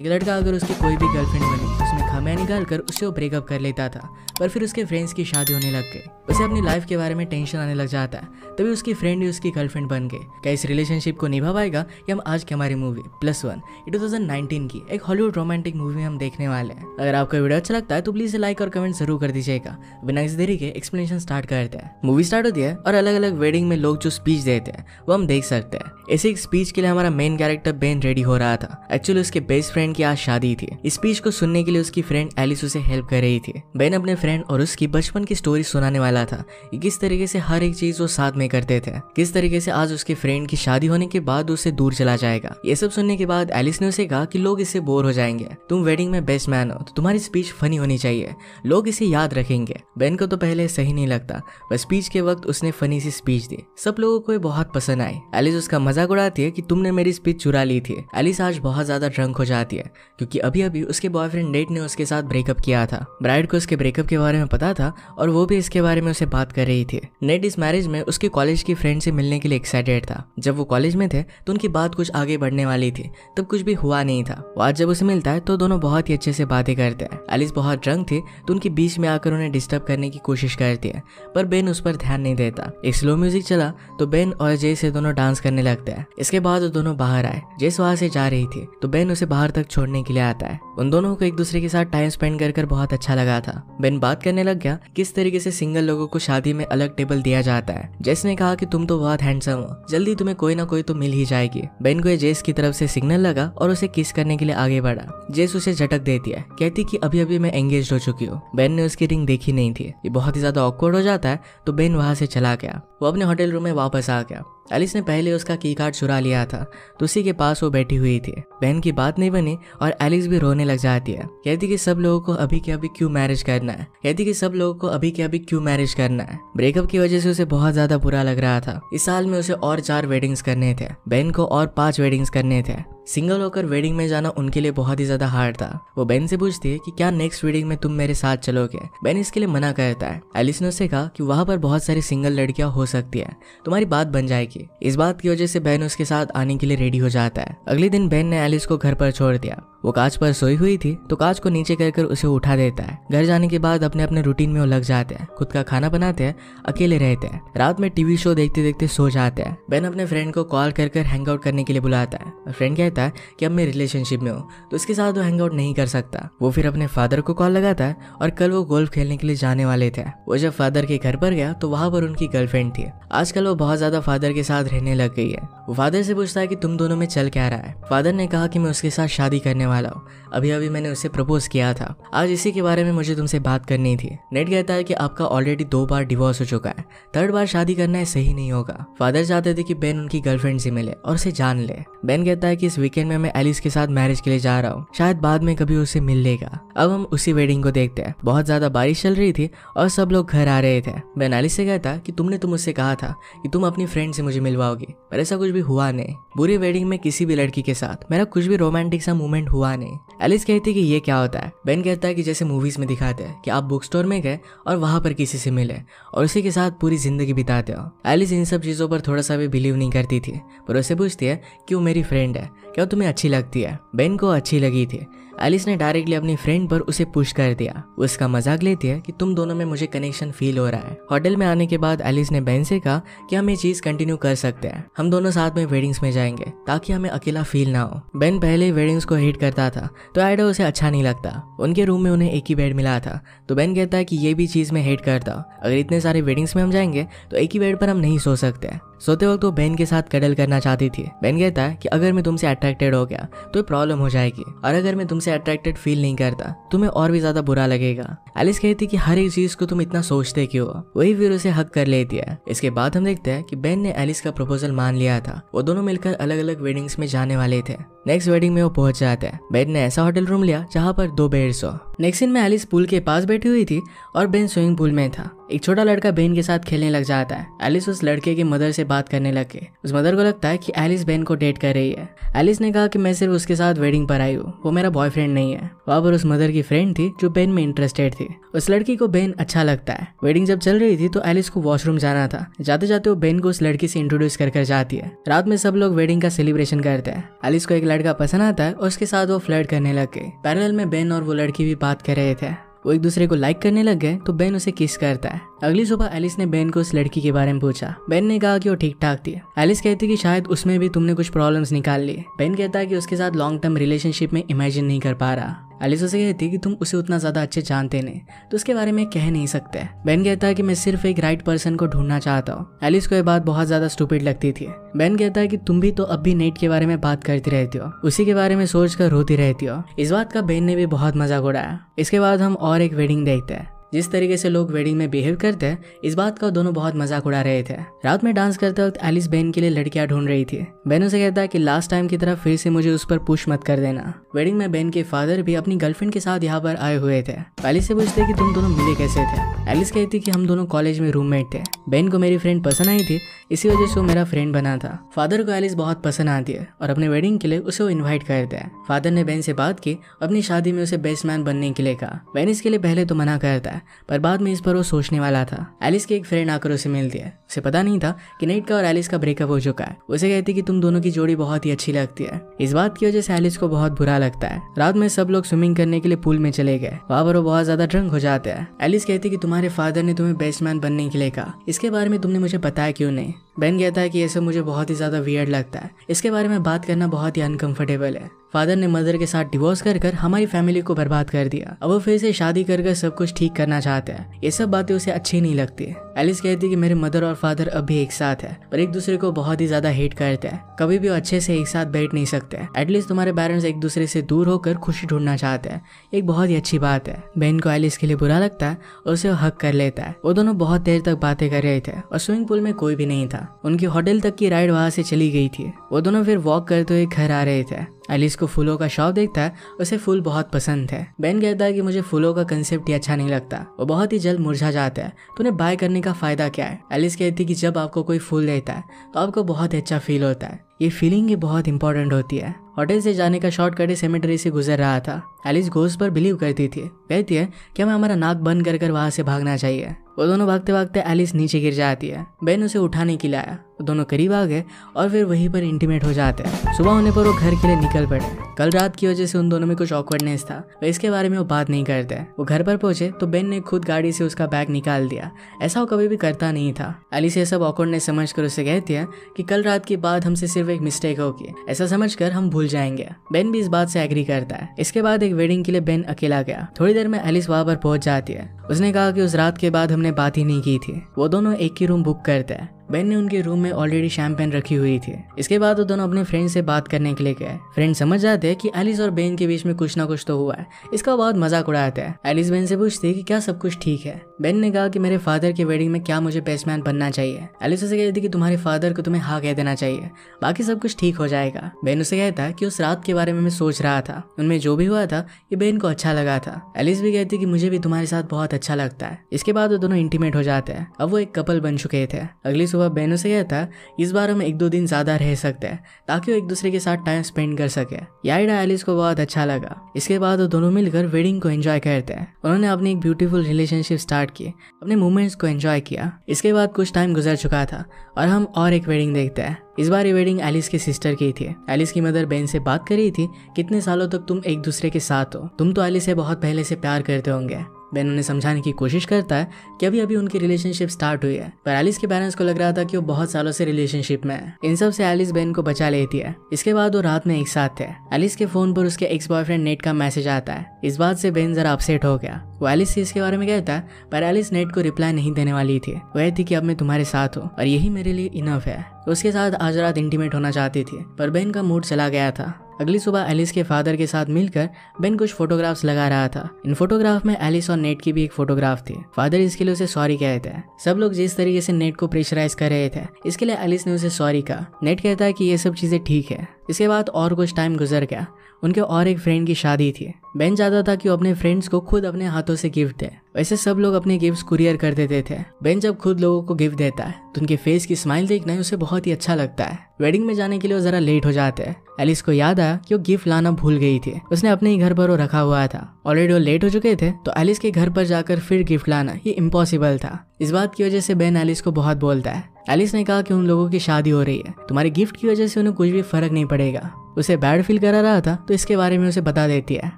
एक लड़का अगर उसकी कोई भी गर्लफ्रेंड बनी तो उसमें खामियां निकाल कर उससे वो ब्रेकअप कर लेता था, पर फिर उसके फ्रेंड्स की शादी होने लग गई। उसे अपनी लाइफ के बारे में टेंशन आने लग जाता है। तभी उसकी फ्रेंड ही उसकी गर्लफ्रेंड बन गई। क्या इस रिलेशनशिप को निभा पाएगा? ये हम आज की हमारी मूवी +1 ये 2019 की एक हॉलीवुड रोमांटिक मूवी हम देखने वाले हैं। अगर आपको वीडियो अच्छा लगता है तो प्लीज लाइक और कमेंट जरूर कर दीजिएगा। बिना किसी देरी के एक्सप्लेनेशन स्टार्ट करते हैं। मूवी स्टार्ट होती है और अलग अलग वेडिंग में लोग जो स्पीच देते हैं वो हम देख सकते हैं। ऐसे एक स्पीच के लिए हमारा मेन कैरेक्टर बेन रेडी हो रहा था। एक्चुअली उसके बेस्ट फ्रेंड की आज शादी थी। इस स्पीच को सुनने के लिए उसकी फ्रेंड एलिस उसे हेल्प कर रही थी। बेन अपने फ्रेंड और उसकी बचपन की स्टोरी सुनाने वाला था कि किस तरीके से हर एक चीज वो साथ में करते थे, किस तरीके से आज उसके फ्रेंड की शादी होने के बाद उससे दूर चला जाएगा। ये सब सुनने के बाद एलिस ने उसे कहा कि लोग इससे बोर हो जाएंगे, तुम वेडिंग में बेस्ट मैन हो तो तुम्हारी स्पीच फनी होनी चाहिए, लोग इसे याद रखेंगे। बेन को तो पहले सही नहीं लगता, पर स्पीच के वक्त उसने फनी सी स्पीच दी। सब लोगों को ये बहुत पसंद आई। एलिस उसका मजाक उड़ाती है कि तुमने मेरी स्पीच चुरा ली थी। एलिस आज बहुत ज्यादा ड्रंक हो जाती है क्योंकि अभी अभी उसके बॉयफ्रेंड नेट ने उसके साथ ब्रेकअप किया था। ब्राइड को उसके ब्रेकअप के बारे में पता था और वो भी इसके बारे में उसे बात कर रही थी। नेट इस मैरिज में उसके कॉलेज की फ्रेंड से मिलने के लिए एक्साइटेड था। जब वो कॉलेज में थे तो उनकी बात कुछ आगे बढ़ने वाली थी, तब कुछ भी हुआ नहीं था। वो आज जब उसे मिलता है तो दोनों बहुत ही अच्छे से बातें करते हैं। एलिस बहुत ड्रंक थी तो उनके बीच में आकर उन्हें डिस्टर्ब करने की कोशिश करती है, पर बेन उस पर ध्यान नहीं देता। एक स्लो म्यूजिक चला तो बेन और जे से दोनों डांस करने लगते हैं। इसके बाद वो दोनों बाहर आए। जेस वहां से जा रही थी तो बेन उसे बाहर तक छोड़ने के लिए आता है। उन दोनों को एक दूसरे के साथ टाइम स्पेंड कर बहुत अच्छा लगा था। बेन बात करने लग गया किस तरीके से सिंगल लोगों को शादी में अलग टेबल दिया जाता है। जेस ने कहा कि तुम तो बहुत हैंडसम हो, जल्दी तुम्हें कोई ना कोई तो मिल ही जाएगी। बेन को ये जेस की तरफ से सिग्नल लगा और उसे किस करने के लिए आगे बढ़ा। जेस उसे झटक देती है, कहती कि अभी अभी मैं एंगेज हो चुकी हूँ। बेन ने उसकी रिंग देखी नहीं थी। ये बहुत ही ज्यादा ऑकवर्ड हो जाता है तो बेन वहां से चला गया। वो अपने होटल रूम में वापस आ गया। एलिस ने पहले उसका की कार्ड चुरा लिया था तो उसी के पास वो बैठी हुई थी। बेन की बात नहीं बनी और एलिस भी रोने लग जाती है। कहती कि सब लोगों को अभी के अभी क्यों मैरिज करना है, कहती कि सब लोगों को अभी के अभी क्यों मैरिज करना है। ब्रेकअप की वजह से उसे बहुत ज्यादा बुरा लग रहा था। इस साल में उसे और 4 वेडिंग्स करने थे, बेन को और 5 वेडिंग्स करने थे। सिंगल होकर वेडिंग में जाना उनके लिए बहुत ही ज्यादा हार्ड था। वो बेन से पूछती है कि क्या नेक्स्ट वेडिंग में तुम मेरे साथ चलोगे। बेन इसके लिए मना करता है। एलिस ने उससे कहा कि वहां पर बहुत सारी सिंगल लड़कियां हो सकती है, तुम्हारी बात बन जाएगी। इस बात की वजह से बेन उसके साथ आने के लिए रेडी हो जाता है। अगले दिन बेन ने एलिस को घर पर छोड़ दिया। वो कांच पर सोई हुई थी तो कांच को नीचे कर उसे उठा देता है। घर जाने के बाद अपने अपने रूटीन में वो लग जाते हैं, खुद का खाना बनाते हैं, अकेले रहते हैं। रात में टीवी शो देखते देखते सो जाते हैं। बेन अपने फ्रेंड को कॉल कर हैंग आउट करने के लिए बुलाता है। फ्रेंड कहता है कि अब मैं रिलेशनशिप में हूँ तो उसके साथ वो हैंग आउट नहीं कर सकता। वो फिर अपने फादर को कॉल लगाता है और कल वो गोल्फ खेलने के लिए जाने वाले थे। वो जब फादर के घर पर गया तो वहां पर उनकी गर्लफ्रेंड थी। आजकल वो बहुत ज्यादा फादर के साथ रहने लग गई है। वो फादर से पूछता है कि तुम दोनों में चल क्या रहा है। फादर ने कहा कि मैं उसके साथ शादी करने वाला हूँ, अभी अभी मैंने उसे प्रपोज किया था, आज इसी के बारे में मुझे तुमसे बात करनी थी। नेट कहता है कि आपका ऑलरेडी 2 बार डिवोर्स हो चुका है, 3rd बार शादी करना है सही नहीं होगा। फादर चाहते थे कि बेन उनकी गर्लफ्रेंड से मिले और उसे जान ले। बेन कहता है कि इस वीकेंड में मैं एलिस के साथ मैरिज के लिए जा रहा हूँ, शायद बाद में कभी उसे मिल लेगा। अब हम उसी वेडिंग को देखते हैं। बहुत ज्यादा बारिश चल रही थी और सब लोग घर आ रहे थे। बेन एलिस से कहता कि तुमने तो मुझसे कहा था कि तुम अपनी फ्रेंड से मुझे मिलवाओगी, पर ऐसा कुछ भी हुआ नहीं। बुरी वेडिंग में किसी भी लड़की के साथ मेरा कुछ भी रोमांटिक सा मूवमेंट हुआ नहीं। एलिस कहती कि ये क्या होता है। बेन कहता है कि जैसे मूवीज में दिखाते हैं कि आप बुक स्टोर में गए और वहां पर किसी से मिले और उसी के साथ पूरी जिंदगी बिताते हो। एलिस इन सब चीजों पर थोड़ा सा भी बिलीव नहीं करती थी, पर उसे पूछती है कि वो मेरी फ्रेंड है, क्या तुम्हें अच्छी लगती है। बेन को अच्छी लगी थी। एलिस ने डायरेक्टली अपनी फ्रेंड पर उसे पुश कर दिया। उसका मजाक लेती है कि तुम दोनों में मुझे कनेक्शन फील हो रहा है। होटल में आने के बाद एलिस ने बेन से कहा कि हम ये चीज कंटिन्यू कर सकते हैं, हम दोनों साथ में वेडिंग्स में जाएंगे ताकि हमें अकेला फील ना हो। बेन पहले वेडिंग्स को हेट करता था तो आइडिया उसे अच्छा नहीं लगता। उनके रूम में उन्हें एक ही बेड मिला था तो बेन कहता है कि ये भी चीज में हेट करता, अगर इतने सारे वेडिंग्स में हम जाएंगे तो एक ही बेड पर हम नहीं सो सकते। सोते वक्त वो बेन के साथ कडल करना चाहती थी। बेन कहता है कि अगर मैं तुमसे अट्रैक्टेड हो गया तो प्रॉब्लम हो जाएगी, और अगर मैं तुमसे अट्रैक्टेड फील नहीं करता तुम्हें और भी ज्यादा बुरा लगेगा। एलिस कहती कि हर एक चीज को तुम इतना सोचते क्यों हो। वही फिर उसे हक कर लेती है। इसके बाद हम देखते हैं कि बेन ने एलिस का प्रपोजल मान लिया था। वो दोनों मिलकर अलग अलग वेडिंग्स में जाने वाले थे। नेक्स्ट वेडिंग में वो पहुंच जाते हैं। बेन ने ऐसा होटल रूम लिया जहाँ पर 2 बेड्स हो। नेक्स्ट सीन में एलिस पूल के पास बैठी हुई थी और बेन स्विमिंग पूल में था। एक छोटा लड़का बेन के साथ खेलने लग जाता है। एलिस उस लड़के की मदर से बात करने लगे। उस मदर को लगता है कि एलिस बेन को डेट कर रही है। एलिस ने कहा कि मैं सिर्फ उसके साथ वेडिंग पर आई हूँ, वो मेरा बॉयफ्रेंड नहीं है। वहाँ पर उस मदर की फ्रेंड थी जो बेन में इंटरेस्टेड थी। उस लड़की को बेन अच्छा लगता है। वेडिंग जब चल रही थी तो एलिस को वॉशरूम जाना था। जाते जाते वो बेन को उस लड़की से इंट्रोड्यूस कर जाती है। रात में सब लोग वेडिंग का सेलिब्रेशन करते हैं। एलिस को एक लड़का पसंद आता है और उसके साथ वो फ्लर्ट करने लग गए। पैरेलल में बेन और वो लड़की भी बात कर रहे थे। वो एक दूसरे को लाइक करने लग गए तो बेन उसे किस करता है। अगली सुबह एलिस ने बेन को उस लड़की के बारे में पूछा। बेन ने कहा कि वो ठीक ठाक थी। एलिस कहती कि शायद उसमें भी तुमने कुछ प्रॉब्लम्स निकाल लिए। बेन कहता है कि उसके साथ लॉन्ग टर्म रिलेशनशिप में इमेजिन नहीं कर पा रहा। एलिस उसे कहती कि तुम उसे उतना ज्यादा अच्छे जानते नहीं तो उसके बारे में कह नहीं सकते। बेन कहता है कि मैं सिर्फ एक राइट पर्सन को ढूंढना चाहता हूँ। एलिस को यह बात बहुत ज्यादा स्टूपिड लगती थी। बेन कहता है कि तुम भी तो अब भी नेट के बारे में बात करती रहती हो, उसी के बारे में सोच कर रोती रहती हो। इस बात का बेन ने भी बहुत मजाक उड़ाया। इसके बाद हम और एक वेडिंग देखते हैं। जिस तरीके से लोग वेडिंग में बिहेव करते हैं, इस बात का दोनों बहुत मजाक उड़ा रहे थे। रात में डांस करते वक्त एलिस बेन के लिए लड़कियां ढूंढ रही थी। बेन उसे कहता है कि लास्ट टाइम की तरह फिर से मुझे उस पर पुश मत कर देना। वेडिंग में बेन के फादर भी अपनी गर्लफ्रेंड के साथ यहाँ पर आए हुए थे। एलिस से पूछते कि तुम दोनों मिले कैसे थे। एलिस कहती कि हम दोनों कॉलेज में रूममेट थे। बेन को मेरी फ्रेंड पसंद आई थी, इसी वजह से वो मेरा फ्रेंड बना था। फादर को एलिस बहुत पसंद आती है और अपने वेडिंग के लिए उसे वो इन्वाइट करते हैं। फादर ने बेन से बात की, अपनी शादी में उसे बेस्ट मैन बनने के लिए कहा। बेन इसके लिए पहले तो मना करता है, पर बाद में पर वो सोचने वाला था। एलिस की एक फ्रेंड आकर उसे मिलती है। उसे पता नहीं था कि नेट का और एलिस का ब्रेकअप हो चुका है। उसे कहती कि तुम दोनों की जोड़ी बहुत ही अच्छी लगती है। इस बात की वजह से एलिस को बहुत बुरा लगता है। रात में सब लोग स्विमिंग करने के लिए पूल में चले गए। वहाँ पर वो बहुत ज्यादा ड्रंक हो जाते हैं। एलिस कहती कि तुम्हारे फादर ने तुम्हें बेस्ट मैन बनने के लिए कहा, इसके बारे में तुमने मुझे बताया क्यों नहीं। बेन कहता है कि ये सब मुझे बहुत ही ज्यादा वियर्ड लगता है, इसके बारे में बात करना बहुत ही अनकंफर्टेबल है। फादर ने मदर के साथ डिवोर्स कर हमारी फैमिली को बर्बाद कर दिया। अब वो फिर से शादी कर सब कुछ ठीक करना चाहते हैं। ये सब बातें उसे अच्छी नहीं लगती। एलिस कहती कि मेरे मदर और फादर अब भी एक साथ है, पर एक दूसरे को बहुत ही ज्यादा हेट करते हैं। कभी भी वो अच्छे से एक साथ बैठ नहीं सकते। एटलीस्ट तुम्हारे पेरेंट्स एक दूसरे से दूर होकर खुशी ढूंढना चाहते हैं, एक बहुत ही अच्छी बात है। बेन को एलिस के लिए बुरा लगता है और उसे हक कर लेता है। वो दोनों बहुत देर तक बातें कर रहे थे और स्विमिंग पूल में कोई भी नहीं था। उनकी होटल तक की राइड वहां से चली गई थी। वो दोनों फिर वॉक करते हुए घर आ रहे थे। एलिस को फूलों का शौक देखता है, उसे फूल बहुत पसंद है। बेन कहता है कि मुझे फूलों का कंसेप्ट ही अच्छा नहीं लगता, वो बहुत ही जल्द मुरझा जाता है, तो उन्हें बाय करने का फायदा क्या है। एलिस कहती है कि जब आपको कोई फूल देता है तो आपको बहुत अच्छा फील होता है। ये फीलिंग ही बहुत इंपॉर्टेंट होती है। होटल से जाने का शॉर्टकट सेमेट्री से गुजर रहा था। एलिस घोस्ट पर बिलीव करती थी। कहती है कि हमें हमारा नाक बंद कर वहां से भागना चाहिए। वो दोनों भागते भागते एलिस नीचे गिर जाती है। बेन उसे उठाने के लिए आया। वो दोनों करीब आ गए और फिर वहीं पर इंटीमेट हो जाते हैं। सुबह होने पर वो घर के लिए निकल पड़े। कल रात की वजह से उन दोनों में कुछ ऑकवर्डनेस था, वे इसके बारे में वो बात नहीं करते। वो घर पर पहुंचे तो बेन ने खुद गाड़ी से उसका बैग निकाल दिया। ऐसा वो कभी भी करता नहीं था। एलिस ये सब ऑकवर्डनेस समझकर उसे कहती है कि कल रात के बाद हमसे सिर्फ एक मिस्टेक होगी, ऐसा समझकर हम भूल जाएंगे। बेन भी इस बात से एग्री करता है। इसके बाद एक वेडिंग के लिए बेन अकेला गया। थोड़ी देर में एलिस वहां पर पहुंच जाती है। उसने कहा कि उस रात के बाद हमने बात ही नहीं की थी। वो दोनों एक ही रूम बुक करते हैं। बेन ने उनके रूम में ऑलरेडी शैंपेन रखी हुई थी। इसके बाद वो दोनों अपने फ्रेंड से बात करने के लिए गए। फ्रेंड समझ जाते हैं कि एलिस और बेन के बीच में कुछ ना कुछ तो हुआ है। इसका बहुत मजाक उड़ाते हैं। एलिस बेन से पूछती है कि क्या सब कुछ ठीक है। बेन ने कहा कि मेरे फादर की वेडिंग में क्या मुझे बेस्ट मैन बनना चाहिए। एलिस उसे कहती कि तुम्हारे फादर को तुम्हें हाँ कह देना चाहिए, बाकी सब कुछ ठीक हो जाएगा। बेन उसे कहता है कि उस रात के बारे में मैं सोच रहा था, उनमें जो भी हुआ था ये बेन को अच्छा लगा था। एलिस भी कहती कि मुझे भी तुम्हारे साथ बहुत अच्छा लगता है। इसके बाद वो दोनों इंटीमेट हो जाते हैं। अब वो एक कपल बन चुके थे। अगली सुबह बेन उसे कहता इस बार हम 1-2 दिन ज्यादा रह सकते हैं ताकि वो एक दूसरे के साथ टाइम स्पेंड कर सके। यह आइडिया एलिस को बहुत अच्छा लगा। इसके बाद वो दोनों मिलकर वेडिंग को एंजॉय करते हैं। उन्होंने अपनी एक ब्यूटीफुल रिलेशनशिप स्टार्ट की, अपने मोमेंट्स को एंजॉय किया। इसके बाद कुछ टाइम गुजर चुका था और हम और एक वेडिंग देखते हैं। इस बार ये वेडिंग एलिस की सिस्टर की थी। एलिस की मदर बेन से बात कर रही थी, कितने सालों तक तुम एक दूसरे के साथ हो, तुम तो एलिस से बहुत पहले से प्यार करते होंगे। बेन उन्हें समझाने की कोशिश करता है कि अभी अभी उनकी रिलेशनशिप स्टार्ट हुई है, पर एलिस के पेरेंट्स को लग रहा था कि वो बहुत सालों से रिलेशनशिप में है। इन सब से एलिस बेन को बचा लेती है। इसके बाद वो रात में एक साथ थे। एलिस के फोन पर उसके एक्स बॉयफ्रेंड नेट का मैसेज आता है। इस बात से बेन जरा अपसेट हो गया। वो एलिस से इसके बारे में कहता है, पर एलिस नेट को रिप्लाई नहीं देने वाली थी। वो कहती कि अब मैं तुम्हारे साथ हूँ और यही मेरे लिए इनफ है। उसके साथ आज रात इंटीमेट होना चाहती थी, पर बेन का मूड चला गया था। अगली सुबह एलिस के फादर के साथ मिलकर बेन कुछ फोटोग्राफ्स लगा रहा था। इन फोटोग्राफ में एलिस और नेट की भी एक फोटोग्राफ थी। फादर इसके लिए उसे सॉरी कहते हैं। सब लोग जिस तरीके से नेट को प्रेशराइज कर रहे थे, इसके लिए एलिस ने उसे सॉरी कहा। नेट कहता है कि ये सब चीजें ठीक है। इसके बाद और कुछ टाइम गुजर गया। उनके और एक फ्रेंड की शादी थी। बेन चाहता था कि वो अपने फ्रेंड्स को खुद अपने हाथों से गिफ्ट दे। वैसे सब लोग अपने गिफ्ट्स कुरियर कर देते थे। बेन जब खुद लोगों को गिफ्ट देता है तो उनके फेस की स्माइल देखना उसे बहुत ही अच्छा लगता है। वेडिंग में जाने के लिए वो जरा लेट हो जाते हैं। एलिस को याद आया कि वो गिफ्ट लाना भूल गई थी। उसने अपने ही घर पर वो रखा हुआ था। ऑलरेडी वो लेट हो चुके थे तो एलिस के घर पर जाकर फिर गिफ्ट लाना ये इम्पॉसिबल था। इस बात की वजह से बेन एलिस को बहुत बोलता है। एलिस ने कहा कि उन लोगों की शादी हो रही है, तुम्हारे गिफ्ट की वजह से उन्हें कुछ भी फर्क नहीं पड़ेगा। उसे बैड फील करा रहा था तो इसके बारे में उसे बता देती है।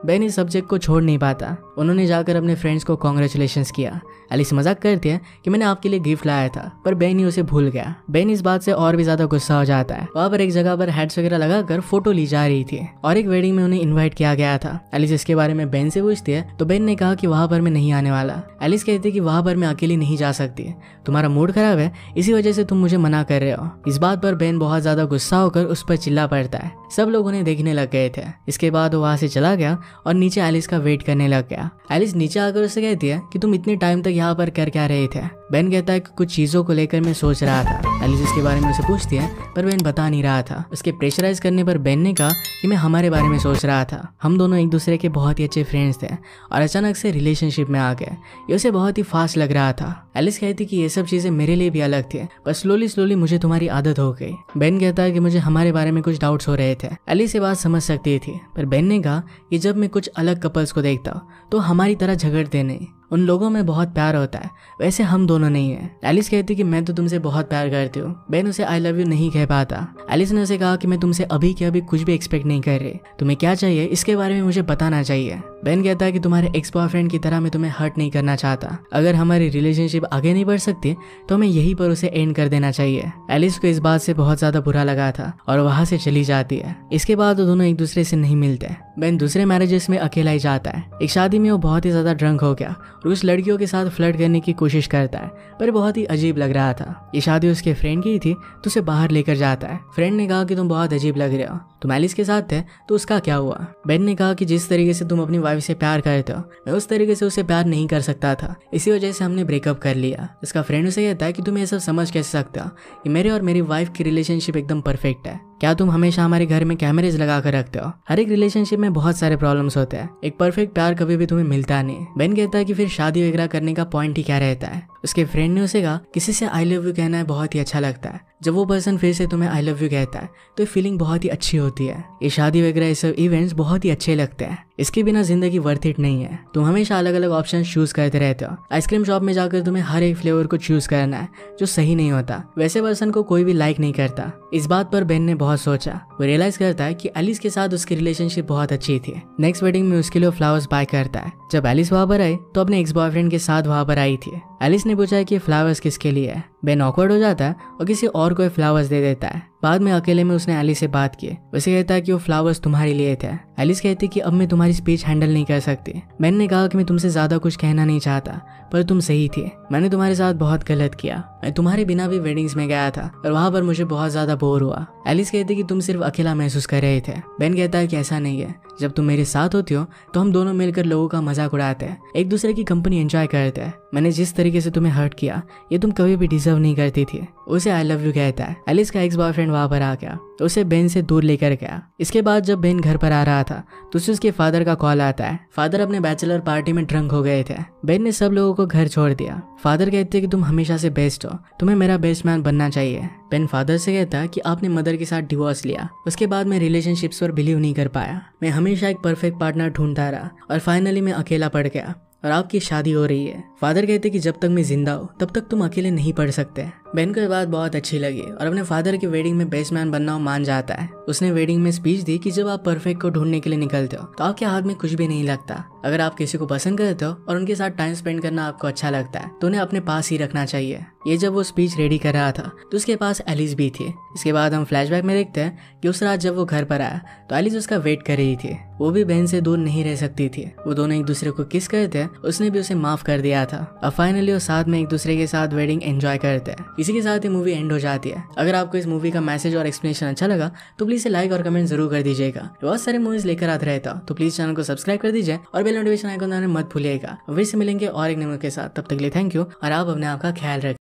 बेन इस सब्जेक्ट को छोड़ नहीं पाता। उन्होंने जाकर अपने फ्रेंड्स को कॉन्ग्रेचुलेशंस किया। एलिस मजाक करती है कि मैंने आपके लिए गिफ्ट लाया था, पर बेन ही उसे भूल गया। बेन इस बात से और भी ज्यादा गुस्सा हो जाता है। वहाँ पर एक जगह पर हेड्स वगैरह लगाकर फोटो ली जा रही थी और एक वेडिंग में उन्हें इन्वाइट किया गया था। एलिस इसके बारे में बेन से पूछती है तो बेन ने कहा कि वहाँ पर मैं नहीं आने वाला। एलिस कहती है कि वहाँ पर मैं अकेली नहीं जा सकती, तुम्हारा मूड खराब है इसी वजह से तुम मुझे मना कर रहे हो। इस बात पर बेन बहुत ज्यादा गुस्सा होकर उस पर चिल्ला पड़ता है। सब लोग उन्हें देखने लग गए थे। इसके बाद वो वहाँ से चला गया और नीचे एलिस का वेट करने लग गया। एलिस नीचे आकर उससे कहती है कि तुम इतने टाइम तक यहाँ पर कर क्या रहे थे। बेन कहता है कि कुछ चीजों को लेकर मैं सोच रहा था। एलिस इसके बारे में उसे पूछती है पर बेन बता नहीं रहा था। उसके प्रेशराइज करने पर बेन ने कहा कि मैं हमारे बारे में सोच रहा था। हम दोनों एक दूसरे के बहुत ही अच्छे फ्रेंड्स थे और अचानक से रिलेशनशिप में आ गए। ये उसे बहुत ही फास्ट लग रहा था। एलिस कहती कि ये सब चीजें मेरे लिए भी अलग थी, पर स्लोली मुझे तुम्हारी आदत हो गई। बेन कहता है कि मुझे हमारे बारे में कुछ डाउट्स हो रहे थे। एलिस ये बात समझ सकती थी, पर बेन ने कहा कि जब मैं कुछ अलग कपल्स को देखता हूँ तो हमारी तरह झगड़ते नहीं, उन लोगों में बहुत प्यार होता है, वैसे हम दोनों नहीं है। एलिस कहती कि मैं तो तुमसे बहुत प्यार करती हूँ। बेन उसे आई लव यू नहीं कह पाता। एलिस ने उसे कहा कि मैं तुमसे अभी के अभी कुछ भी एक्सपेक्ट नहीं कर रही, तुम्हें क्या चाहिए इसके बारे में मुझे बताना चाहिए। बेन कहता है कि तुम्हारे एक्स बॉयफ्रेंड की तरह मैं तुम्हें हर्ट नहीं करना चाहता। अगर हमारी रिलेशनशिप आगे नहीं बढ़ सकती तो हमें यहीं पर उसे एंड कर देना चाहिए। एलिस को इस बात से बहुत ज्यादा बुरा लगा था और वहां से चली जाती है। इसके बाद वो दोनों एक दूसरे से नहीं मिलते। बेन दूसरे मैरिजेस में अकेला ही जाता है। एक शादी में वो बहुत ही ज्यादा ड्रंक हो गया और उस लड़कियों के साथ फ्लर्ट करने की कोशिश करता है, पर बहुत ही अजीब लग रहा था। ये शादी उसके फ्रेंड की थी तो उसे बाहर लेकर जाता है। फ्रेंड ने कहा कि तुम बहुत अजीब लग रहे हो, तुम एलिस के साथ थे तो उसका क्या हुआ। बेन ने कहा कि जिस तरीके से तुम अपनी वाइफ से प्यार करते हो मैं उस तरीके से उसे प्यार नहीं कर सकता था, इसी वजह से हमने ब्रेकअप कर लिया। उसका फ्रेंड उसे कहता है कि तुम ये सब समझ कैसे सकते हो कि मेरे और मेरी वाइफ की रिलेशनशिप एकदम परफेक्ट है। क्या तुम हमेशा हमारे घर में कैमरेज लगा कर रखते हो? हर एक रिलेशनशिप में बहुत सारे प्रॉब्लम्स होते हैं, एक परफेक्ट प्यार कभी भी तुम्हें मिलता नहीं। बेन कहता है कि फिर शादी वगैरह करने का पॉइंट ही क्या रहता है। उसके फ्रेंड ने उसे कहा किसी से आई लव यू कहना है बहुत ही अच्छा लगता है, जब वो पर्सन फिर से तुम्हें आई लव यू कहता है तो फीलिंग बहुत ही अच्छी होती है। ये शादी वगैरह ये सब इवेंट्स बहुत ही अच्छे लगते हैं, इसके बिना जिंदगी वर्थ इट नहीं है। तुम हमेशा अलग अलग ऑप्शन चूज करते रहते हो। आइसक्रीम शॉप में जाकर तुम्हें हर एक फ्लेवर को चूज करना है जो सही नहीं होता, वैसे पर्सन को कोई भी लाइक नहीं करता। इस बात पर बेन ने बहुत सोचा। वो रियलाइज करता है कि एलिस के साथ उसकी रिलेशनशिप बहुत अच्छी थी। नेक्स्ट वेडिंग में उसके लिए फ्लावर्स बाय करता है। जब एलिस वहां पर आई तो अपने एक्स बॉयफ्रेंड के साथ वहां पर आई थी। एलिस ने पूछा है कि फ्लावर्स किसके लिए है। बेन ऑकवर्ड हो जाता है और किसी और को फ्लावर्स दे देता है। बाद में अकेले में उसने एलिस से बात की। उसे कहता है कि वो फ्लावर्स तुम्हारे लिए थे। एलिस कहती कि अब मैं तुम्हारी स्पीच हैंडल नहीं कर सकती। बेन ने कहा कि मैं तुमसे ज्यादा कुछ कहना नहीं चाहता, पर तुम सही थी, मैंने तुम्हारे साथ बहुत गलत किया। मैं तुम्हारे बिना भी वेडिंग्स में गया था और वहां पर मुझे बहुत ज्यादा बोर हुआ। एलिस कहती कि तुम सिर्फ अकेला महसूस कर रहे थे। बेन कहता है कि ऐसा नहीं है, जब तुम मेरे साथ होती हो तो हम दोनों मिलकर लोगों का मजाक उड़ाते हैं, एक दूसरे की कंपनी एंजॉय करते हैं। मैंने जिस तरीके से तुम्हें हर्ट किया ये तुम कभी भी डिजर्व नहीं करती थी। उसे आई लव यू कहता है। एलिस का एक्स बॉयफ्रेंड वहां पर आ गया तो उसे बेन से दूर लेकर गया। इसके बाद जब बेन घर पर आ रहा था तो उसे उसके फादर का कॉल आता है। फादर अपने बैचलर पार्टी में ड्रंक हो गए थे। बेन ने सब लोगों को घर छोड़ दिया। फादर कहते हैं कि तुम हमेशा से बेस्ट हो, तुम्हें मेरा बेस्ट मैन बनना चाहिए। बेन फादर से कहता है कि आपने मदर के साथ डिवोर्स लिया, उसके बाद मैं रिलेशनशिप्स पर बिलीव नहीं कर पाया। मैं हमेशा एक परफेक्ट पार्टनर ढूंढता रहा और फाइनली मैं अकेला पड़ गया और आपकी शादी हो रही है। फादर कहते कि जब तक मैं जिंदा हूँ तब तक तुम अकेले नहीं पढ़ सकते। बेन को ये बात बहुत अच्छी लगी और अपने फादर की वेडिंग में बेस्ट मैन बनना मान जाता है। उसने वेडिंग में स्पीच दी कि जब आप परफेक्ट को ढूंढने के लिए निकलते हो तो आपके हाथ में कुछ भी नहीं लगता। अगर आप किसी को पसंद करते हो और उनके साथ टाइम स्पेंड करना आपको अच्छा लगता है तो उन्हें अपने पास ही रखना चाहिए। ये जब वो स्पीच रेडी कर रहा था तो उसके पास एलिस भी थी। इसके बाद हम फ्लैशबैक में देखते हैं कि उस रात जब वो घर पर आया तो एलिस उसका वेट कर रही थी। वो भी बेन से दूर नहीं रह सकती थी। वो दोनों एक दूसरे को किस करते हैं, उसने भी उसे माफ कर दिया था। अब फाइनली वो साथ में एक दूसरे के साथ वेडिंग एंजॉय करते हैं। इसी के साथ ही मूवी एंड हो जाती है। अगर आपको इस मूवी का मैसेज और एक्सप्लेनेशन अच्छा लगा तो प्लीज लाइक और कमेंट जरूर कर दीजिएगा। बहुत सारे मूवीज लेकर आते रहता तो प्लीज चैनल को सब्सक्राइब कर दीजिए और बेल नोटिफिकेशन आइकन दबाना मत भूलिएगा। फिर से मिलेंगे और एक नए के साथ, तब तक के लिए थैंक यू और आप अपने आप का ख्याल रखें।